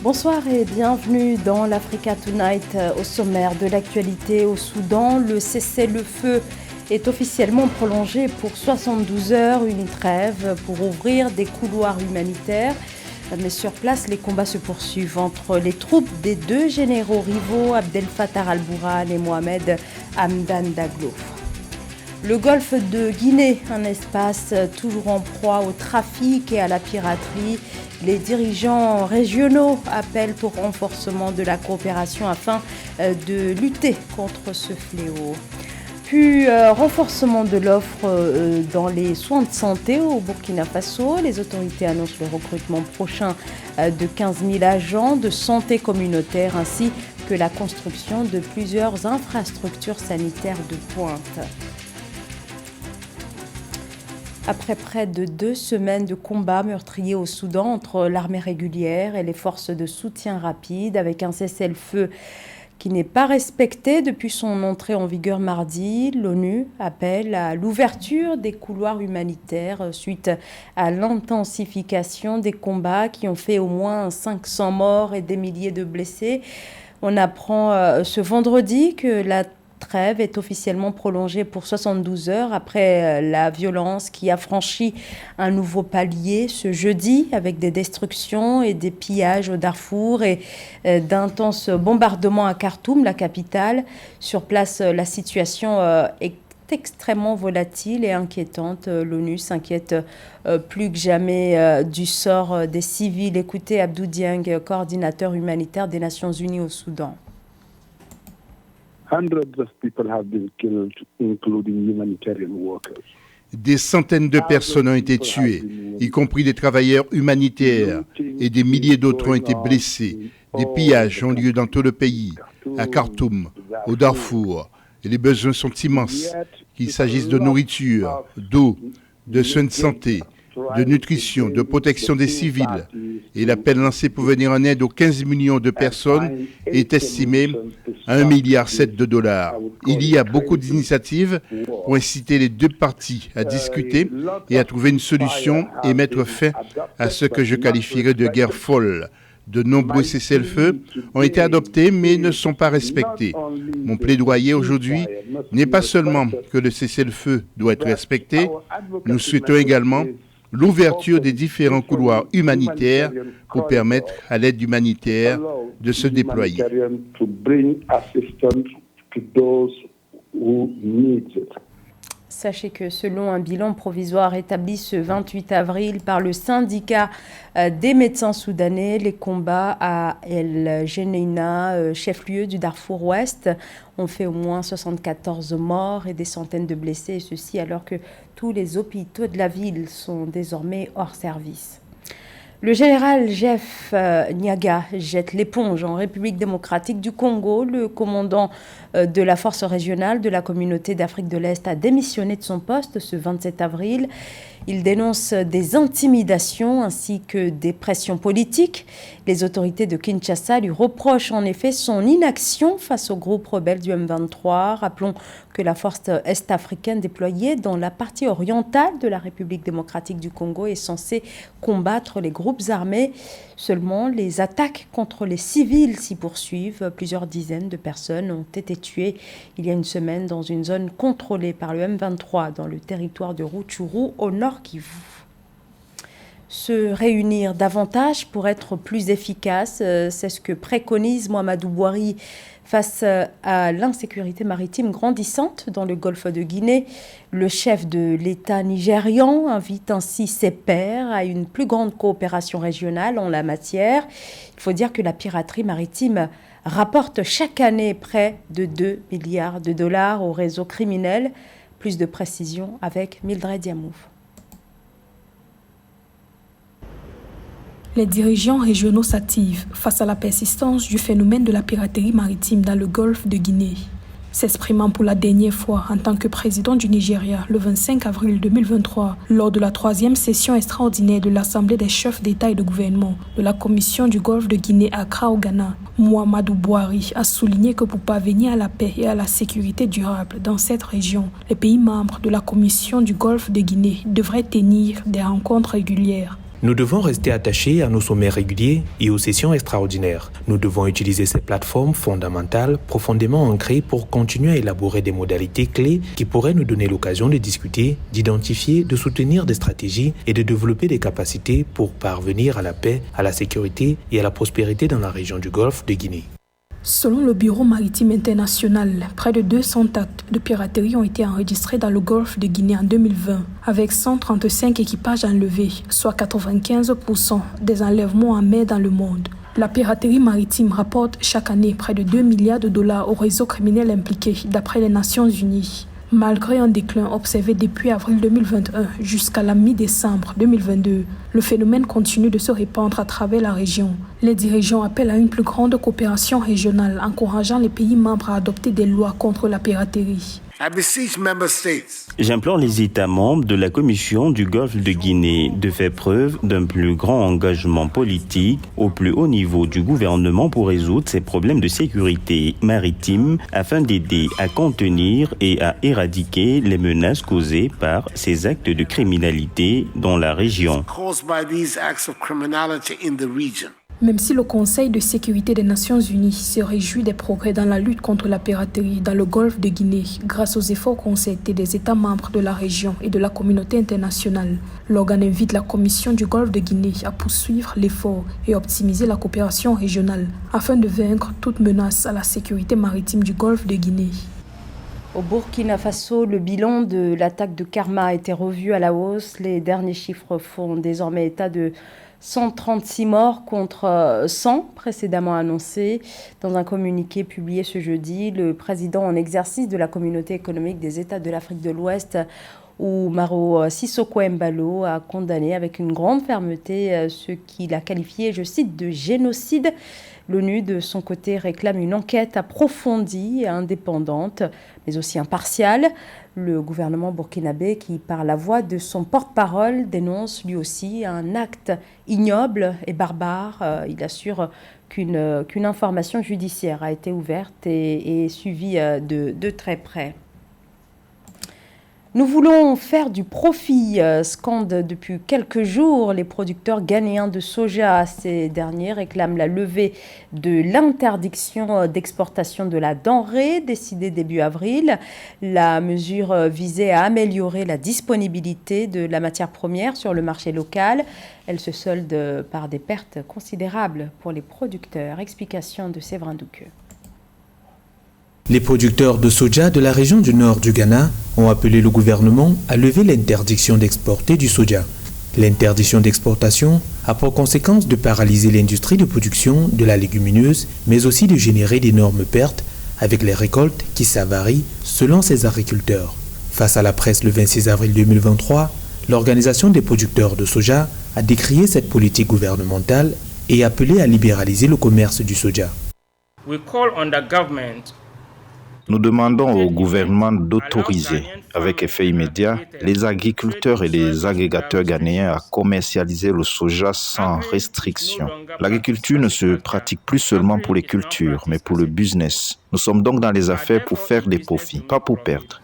Bonsoir et bienvenue dans l'Africa Tonight. Au sommaire de l'actualité au Soudan, le cessez-le-feu est officiellement prolongé pour 72 heures, une trêve pour ouvrir des couloirs humanitaires. Mais sur place, les combats se poursuivent entre les troupes des deux généraux rivaux, Abdel Fattah al-Burhan et Mohamed Hamdan Daglo. Le golfe de Guinée, un espace toujours en proie au trafic et à la piraterie. Les dirigeants régionaux appellent au renforcement de la coopération afin de lutter contre ce fléau. Puis, renforcement de l'offre dans les soins de santé au Burkina Faso. Les autorités annoncent le recrutement prochain de 15 000 agents de santé communautaire ainsi que la construction de plusieurs infrastructures sanitaires de pointe. Après près de 2 semaines de combats meurtriers au Soudan entre l'armée régulière et les forces de soutien rapide, avec un cessez-le-feu qui n'est pas respecté depuis son entrée en vigueur mardi, l'ONU appelle à l'ouverture des couloirs humanitaires suite à l'intensification des combats qui ont fait au moins 500 morts et des milliers de blessés. On apprend ce vendredi que la trêve est officiellement prolongée pour 72 heures après la violence qui a franchi un nouveau palier ce jeudi avec des destructions et des pillages au Darfour et d'intenses bombardements à Khartoum, la capitale. Sur place, la situation est extrêmement volatile et inquiétante. L'ONU s'inquiète plus que jamais du sort des civils. Écoutez Abdou Dieng, coordinateur humanitaire des Nations Unies au Soudan. Des centaines de personnes ont été tuées, y compris des travailleurs humanitaires, et des milliers d'autres ont été blessés. Des pillages ont lieu dans tout le pays, à Khartoum, au Darfour, et les besoins sont immenses, qu'il s'agisse de nourriture, d'eau, de soins de santé, de nutrition, de protection des civils. Et l'appel lancé pour venir en aide aux 15 millions de personnes est estimé à 1,7 milliard de dollars. Il y a beaucoup d'initiatives pour inciter les deux parties à discuter et à trouver une solution et mettre fin à ce que je qualifierais de guerre folle. De nombreux cessez-le-feu ont été adoptés mais ne sont pas respectés. Mon plaidoyer aujourd'hui n'est pas seulement que le cessez-le-feu doit être respecté, nous souhaitons également l'ouverture des différents couloirs humanitaires pour permettre à l'aide humanitaire de se déployer. Sachez que selon un bilan provisoire établi ce 28 avril par le syndicat des médecins soudanais, les combats à El Geneina, chef-lieu du Darfour Ouest, ont fait au moins 74 morts et des centaines de blessés, et ceci alors que tous les hôpitaux de la ville sont désormais hors service. Le général Jeff Nyaga jette l'éponge en République démocratique du Congo. Le commandant de la force régionale de la communauté d'Afrique de l'Est a démissionné de son poste ce 27 avril. Il dénonce des intimidations ainsi que des pressions politiques. Les autorités de Kinshasa lui reprochent en effet son inaction face au groupe rebelle du M23. Rappelons que la force est-africaine déployée dans la partie orientale de la République démocratique du Congo est censée combattre les groupes armés. Seulement, les attaques contre les civils s'y poursuivent. Plusieurs dizaines de personnes ont été tuées il y a une semaine dans une zone contrôlée par le M23 dans le territoire de Rutshuru au nord Kivu. Se réunir davantage pour être plus efficace, c'est ce que préconise Mahamadou Bouhari face à l'insécurité maritime grandissante dans le golfe de Guinée. Le chef de l'État nigérian invite ainsi ses pairs à une plus grande coopération régionale en la matière. Il faut dire que la piraterie maritime rapporte chaque année près de 2 milliards de dollars au réseau criminel. Plus de précisions avec Mildred Yamouf. Les dirigeants régionaux s'activent face à la persistance du phénomène de la piraterie maritime dans le golfe de Guinée. S'exprimant pour la dernière fois en tant que président du Nigeria le 25 avril 2023, lors de la 3e session extraordinaire de l'Assemblée des chefs d'État et de gouvernement de la Commission du Golfe de Guinée à Accra au Ghana, Mahamadou Bouhari a souligné que pour parvenir à la paix et à la sécurité durable dans cette région, les pays membres de la Commission du Golfe de Guinée devraient tenir des rencontres régulières. Nous devons rester attachés à nos sommets réguliers et aux sessions extraordinaires. Nous devons utiliser ces plateformes fondamentales profondément ancrées pour continuer à élaborer des modalités clés qui pourraient nous donner l'occasion de discuter, d'identifier, de soutenir des stratégies et de développer des capacités pour parvenir à la paix, à la sécurité et à la prospérité dans la région du Golfe de Guinée. Selon le Bureau maritime international, près de 200 actes de piraterie ont été enregistrés dans le Golfe de Guinée en 2020, avec 135 équipages enlevés, soit 95% des enlèvements en mer dans le monde. La piraterie maritime rapporte chaque année près de 2 milliards de dollars au réseau criminel impliqué, d'après les Nations Unies. Malgré un déclin observé depuis avril 2021 jusqu'à la mi-décembre 2022, le phénomène continue de se répandre à travers la région. Les dirigeants appellent à une plus grande coopération régionale, encourageant les pays membres à adopter des lois contre la piraterie. J'implore les États membres de la Commission du Golfe de Guinée de faire preuve d'un plus grand engagement politique au plus haut niveau du gouvernement pour résoudre ces problèmes de sécurité maritime afin d'aider à contenir et à éradiquer les menaces causées par ces actes de criminalité dans la région. Même si le Conseil de sécurité des Nations Unies se réjouit des progrès dans la lutte contre la piraterie dans le Golfe de Guinée grâce aux efforts concertés des États membres de la région et de la communauté internationale, l'organe invite la Commission du Golfe de Guinée à poursuivre l'effort et optimiser la coopération régionale afin de vaincre toute menace à la sécurité maritime du Golfe de Guinée. Au Burkina Faso, le bilan de l'attaque de Karma a été revu à la hausse. Les derniers chiffres font désormais état de 136 morts contre 100 précédemment annoncés. Dans un communiqué publié ce jeudi, le président en exercice de la Communauté économique des États de l'Afrique de l'Ouest, Umaro Sissoko Embalo, a condamné avec une grande fermeté ce qu'il a qualifié, je cite, de génocide. L'ONU, de son côté, réclame une enquête approfondie et indépendante, mais aussi impartiale. Le gouvernement burkinabé, qui par la voix de son porte-parole dénonce lui aussi un acte ignoble et barbare. Il assure qu'une information judiciaire a été ouverte et suivie de très près. Nous voulons faire du profit, scandent depuis quelques jours les producteurs ghanéens de soja. Ces derniers réclament la levée de l'interdiction d'exportation de la denrée décidée début avril. La mesure visait à améliorer la disponibilité de la matière première sur le marché local. Elle se solde par des pertes considérables pour les producteurs. Explication de Séverin Douqueux. Les producteurs de soja de la région du nord du Ghana ont appelé le gouvernement à lever l'interdiction d'exporter du soja. L'interdiction d'exportation a pour conséquence de paralyser l'industrie de production de la légumineuse, mais aussi de générer d'énormes pertes avec les récoltes qui s'avarient selon ces agriculteurs. Face à la presse le 26 avril 2023, l'Organisation des producteurs de soja a décrié cette politique gouvernementale et appelé à libéraliser le commerce du soja. Nous demandons au gouvernement d'autoriser, avec effet immédiat, les agriculteurs et les agrégateurs ghanéens à commercialiser le soja sans restriction. L'agriculture ne se pratique plus seulement pour les cultures, mais pour le business. Nous sommes donc dans les affaires pour faire des profits, pas pour perdre.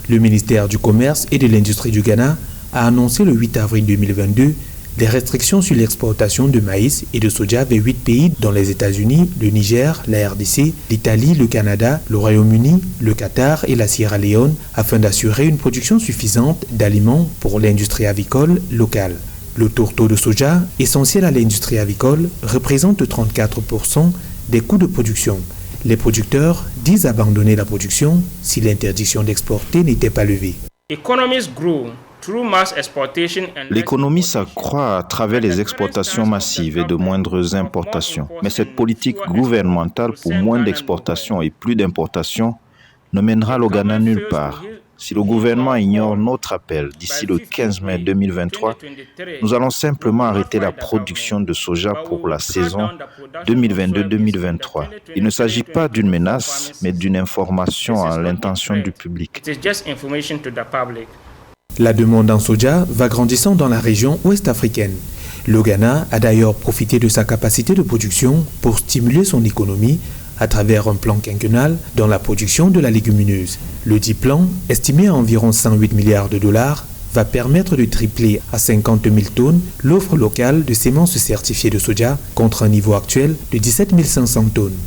Le ministère du Commerce et de l'Industrie du Ghana a annoncé le 8 avril 2022 des restrictions sur l'exportation de maïs et de soja vers 8 pays dont les États-Unis, le Niger, la RDC, l'Italie, le Canada, le Royaume-Uni, le Qatar et la Sierra Leone afin d'assurer une production suffisante d'aliments pour l'industrie avicole locale. Le tourteau de soja, essentiel à l'industrie avicole, représente 34% des coûts de production. Les producteurs disent abandonner la production si l'interdiction d'exporter n'était pas levée. L'économie s'accroît à travers les exportations massives et de moindres importations. Mais cette politique gouvernementale pour moins d'exportations et plus d'importations ne mènera le Ghana nulle part. Si le gouvernement ignore notre appel d'ici le 15 mai 2023, nous allons simplement arrêter la production de soja pour la saison 2022-2023. Il ne s'agit pas d'une menace, mais d'une information à l'intention du public. La demande en soja va grandissant dans la région ouest-africaine. Le Ghana a d'ailleurs profité de sa capacité de production pour stimuler son économie à travers un plan quinquennal dans la production de la légumineuse. Le dit plan, estimé à environ 108 milliards de dollars, va permettre de tripler à 50 000 tonnes l'offre locale de semences certifiées de soja contre un niveau actuel de 17 500 tonnes.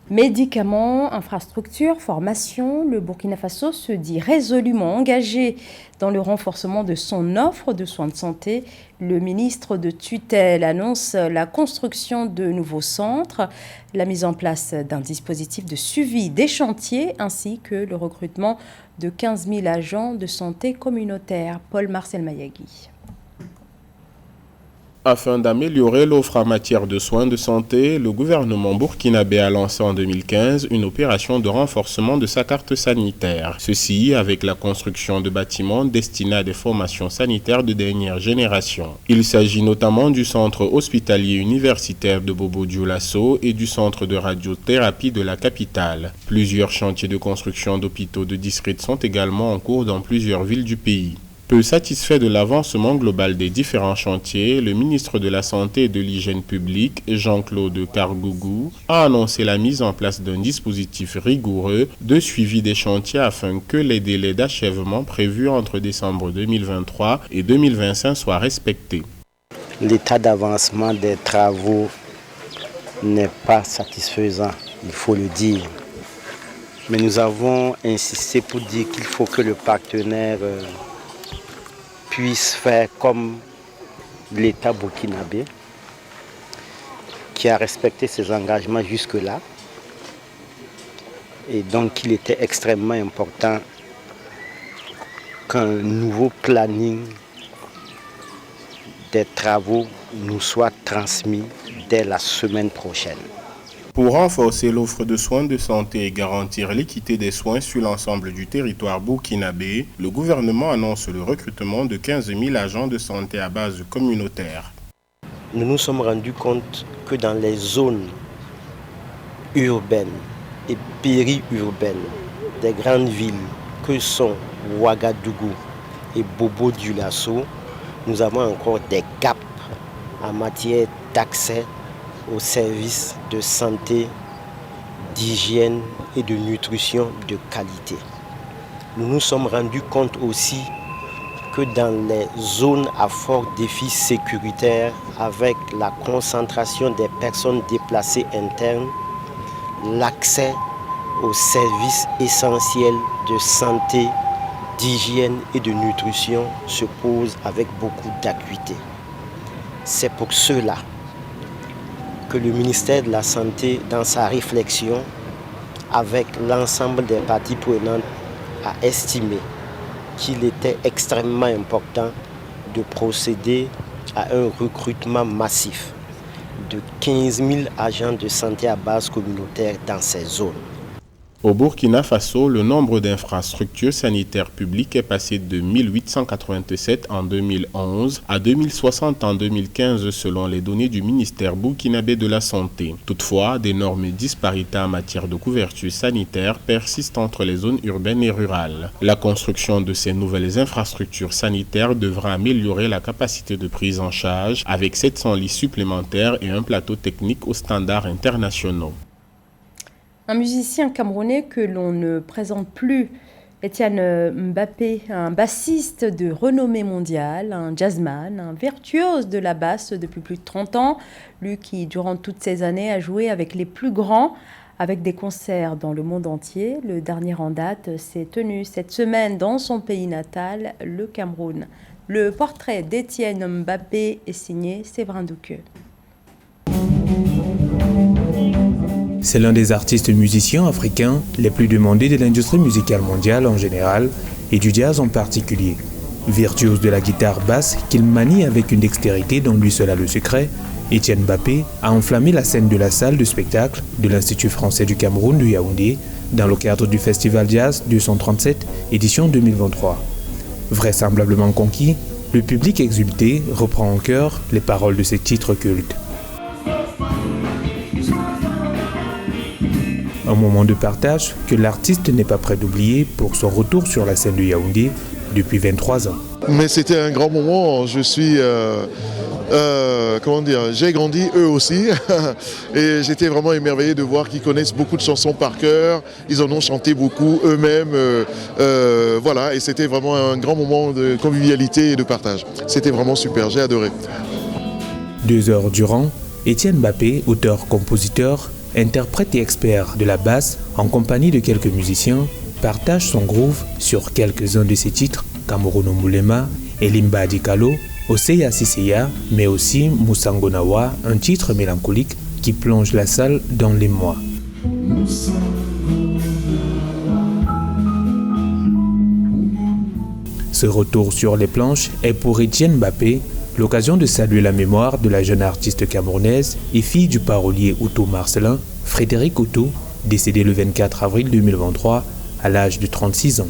Médicaments, infrastructures, formation, le Burkina Faso se dit résolument engagé dans le renforcement de son offre de soins de santé. Le ministre de tutelle annonce la construction de nouveaux centres, la mise en place d'un dispositif de suivi des chantiers ainsi que le recrutement de 15 000 agents de santé communautaire. Paul-Marcel Mayagui. Afin d'améliorer l'offre en matière de soins de santé, le gouvernement burkinabé a lancé en 2015 une opération de renforcement de sa carte sanitaire. Ceci avec la construction de bâtiments destinés à des formations sanitaires de dernière génération. Il s'agit notamment du centre hospitalier universitaire de Bobo-Dioulasso et du centre de radiothérapie de la capitale. Plusieurs chantiers de construction d'hôpitaux de district sont également en cours dans plusieurs villes du pays. Peu satisfait de l'avancement global des différents chantiers, le ministre de la Santé et de l'Hygiène publique, Jean-Claude Kargougou, a annoncé la mise en place d'un dispositif rigoureux de suivi des chantiers afin que les délais d'achèvement prévus entre décembre 2023 et 2025 soient respectés. L'état d'avancement des travaux n'est pas satisfaisant, il faut le dire. Mais nous avons insisté pour dire qu'il faut que le partenaire puisse faire comme l'État burkinabé, qui a respecté ses engagements jusque-là. Et donc il était extrêmement important qu'un nouveau planning des travaux nous soit transmis dès la semaine prochaine. Pour renforcer l'offre de soins de santé et garantir l'équité des soins sur l'ensemble du territoire burkinabé, le gouvernement annonce le recrutement de 15 000 agents de santé à base communautaire. Nous nous sommes rendus compte que dans les zones urbaines et périurbaines des grandes villes que sont Ouagadougou et Bobo-Dioulasso, nous avons encore des gaps en matière d'accès aux services de santé, d'hygiène et de nutrition de qualité. Nous nous sommes rendus compte aussi que dans les zones à fort défi sécuritaire, avec la concentration des personnes déplacées internes, l'accès aux services essentiels de santé, d'hygiène et de nutrition se pose avec beaucoup d'acuité. C'est pour cela que le ministère de la Santé, dans sa réflexion, avec l'ensemble des parties prenantes, a estimé qu'il était extrêmement important de procéder à un recrutement massif de 15 000 agents de santé à base communautaire dans ces zones. Au Burkina Faso, le nombre d'infrastructures sanitaires publiques est passé de 1887 en 2011 à 2060 en 2015 selon les données du ministère burkinabé de la Santé. Toutefois, d'énormes disparités en matière de couverture sanitaire persistent entre les zones urbaines et rurales. La construction de ces nouvelles infrastructures sanitaires devra améliorer la capacité de prise en charge avec 700 lits supplémentaires et un plateau technique aux standards internationaux. Un musicien camerounais que l'on ne présente plus, Etienne Mbappé, un bassiste de renommée mondiale, un jazzman, un virtuose de la basse depuis plus de 30 ans, lui qui, durant toutes ces années, a joué avec les plus grands, avec des concerts dans le monde entier. Le dernier en date s'est tenu cette semaine dans son pays natal, le Cameroun. Le portrait d'Etienne Mbappé est signé Séverin Douqueux. C'est l'un des artistes musiciens africains les plus demandés de l'industrie musicale mondiale en général et du jazz en particulier. Virtuose de la guitare basse qu'il manie avec une dextérité dont lui seul a le secret, Etienne Mbappé a enflammé la scène de la salle de spectacle de l'Institut français du Cameroun de Yaoundé dans le cadre du Festival Jazz 237, édition 2023. Vraisemblablement conquis, le public exulté reprend en chœur les paroles de ses titres cultes. Un moment de partage que l'artiste n'est pas prêt d'oublier pour son retour sur la scène de Yaoundé depuis 23 ans. Mais c'était un grand moment, je suis j'ai grandi, eux aussi, et j'étais vraiment émerveillé de voir qu'ils connaissent beaucoup de chansons par cœur, ils en ont chanté beaucoup eux-mêmes, voilà, et c'était vraiment un grand moment de convivialité et de partage. C'était vraiment super, j'ai adoré. 2 heures durant, Étienne Mbappé, auteur-compositeur, interprète et expert de la basse, en compagnie de quelques musiciens, partage son groove sur quelques-uns de ses titres, Cameroun Moulema, Elimba Adikalo, Oseya Siseya, mais aussi Musangonawa, un titre mélancolique qui plonge la salle dans l'émoi. Ce retour sur les planches est pour Étienne Mbappé l'occasion de saluer la mémoire de la jeune artiste camerounaise et fille du parolier Outo Marcelin, Frédéric Outo, décédé le 24 avril 2023 à l'âge de 36 ans.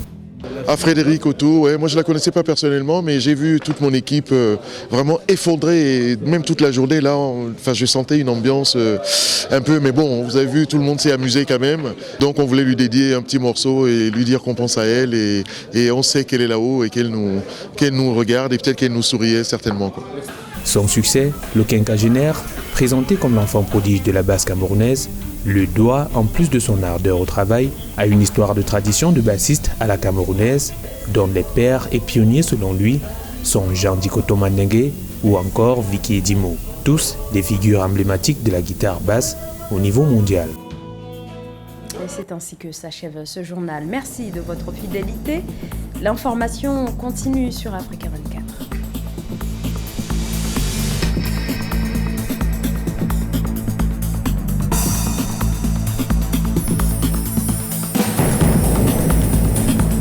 Frédéric Outo, ouais, moi je ne la connaissais pas personnellement, mais j'ai vu toute mon équipe vraiment effondrée, et même toute la journée là, je sentais une ambiance un peu, mais bon, vous avez vu, tout le monde s'est amusé quand même, donc on voulait lui dédier un petit morceau et lui dire qu'on pense à elle, et on sait qu'elle est là-haut et qu'elle nous regarde, et peut-être qu'elle nous souriait certainement, quoi. Son succès, le quinquagénaire, présenté comme l'enfant prodige de la basse camerounaise, le doit, en plus de son ardeur au travail, à une histoire de tradition de bassiste à la camerounaise, dont les pères et pionniers selon lui sont Jean Dikoto Mandingue ou encore Vicky Edimo, tous des figures emblématiques de la guitare basse au niveau mondial. Et c'est ainsi que s'achève ce journal. Merci de votre fidélité. L'information continue sur Africa 24.